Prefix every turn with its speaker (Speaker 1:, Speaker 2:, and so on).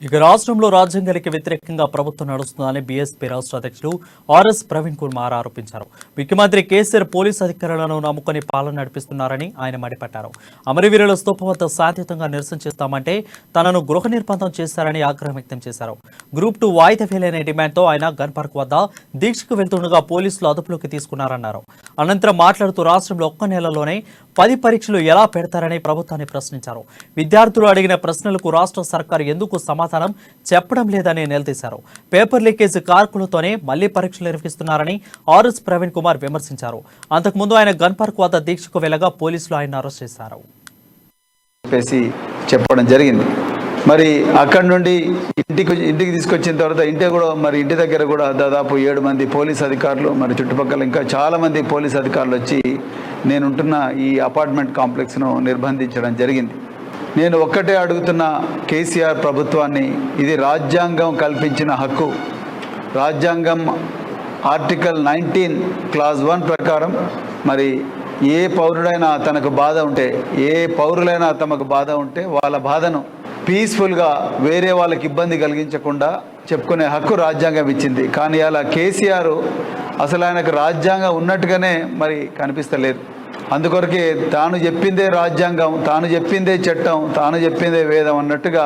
Speaker 1: ఇక రాష్ట్రంలో రాజ్యాంగానికి వ్యతిరేకంగా ప్రభుత్వం నడుస్తుందని బీఎస్పీ రాష్ట్ర అధ్యక్షుడు ఆర్ఎస్ ప్రవీణ్ కుమార్ ఆరోపించారు. ముఖ్యమంత్రి కేసీఆర్ పోలీసు అధికారులను నమ్ముకొని పాలన నడిపిస్తున్నారని ఆయన మండిపడ్డారు. అమరవీరుల స్తూపం వద్ద శాంతియుతంగా నిరసన చేస్తామంటే తనను గృహ నిర్బంధం చేశారని ఆగ్రహం వ్యక్తం చేశారు. గ్రూప్ 2 వాయిదా వేలనే డిమాండ్తో ఆయన గన్ పార్క్ వద్ద దీక్షకు వెళ్తుండగా పోలీసులు అదుపులోకి తీసుకున్నారన్నారు. అనంతరం మాట్లాడుతూ రాష్ట్రంలో ఒక్క నెలలోనే 10 పరీక్షలు ఎలా పెడతారని ప్రభుత్వాన్ని ప్రశ్నించారు. విద్యార్థులు అడిగిన ప్రశ్నలకు రాష్ట్ర సర్కారు ఎందుకు సమాధానం చెప్పడం లేదని నిలదీశారు. పేపర్ లీకేజ్ కార్కులతోనే మళ్లీ పరీక్షలు నిర్వహిస్తున్నారని ఆర్ఎస్ ప్రవీణ్ కుమార్ విమర్శించారు. అంతకుముందు ఆయన గన్ పార్క్ వద్ద దీక్షకు వెళ్లగా పోలీసులు ఆయన అరెస్ట్ చేశారు.
Speaker 2: చెప్పడం జరిగింది. మరి అక్కడి నుండి ఇంటికి తీసుకొచ్చిన తర్వాత ఇంటి దగ్గర కూడా దాదాపు 7 మంది పోలీస్ అధికారులు, మరి చుట్టుపక్కల ఇంకా చాలా మంది పోలీస్ అధికారులు వచ్చి నేనుంటున్న ఈ అపార్ట్మెంట్ కాంప్లెక్స్ను నిర్బంధించడం జరిగింది. నేను ఒక్కటే అడుగుతున్న కేసీఆర్ ప్రభుత్వాన్ని, ఇది రాజ్యాంగం కల్పించిన హక్కు. రాజ్యాంగం ఆర్టికల్ 19 క్లాజ్ 1 ప్రకారం మరి ఏ పౌరుడైనా తనకు బాధ ఉంటే, పౌరులైనా తమకు బాధ ఉంటే వాళ్ళ బాధను పీస్ఫుల్గా వేరే వాళ్ళకి ఇబ్బంది కలిగించకుండా చెప్పుకునే హక్కు రాజ్యాంగం ఇచ్చింది. కానీ అలా కేసీఆర్ అసలు ఆయనకు రాజ్యాంగం ఉన్నట్టుగానే మరి కనిపిస్తలేదు. అందుకొరకే తాను చెప్పిందే రాజ్యాంగం, తాను చెప్పిందే చట్టం, తాను చెప్పిందే వేదం అన్నట్టుగా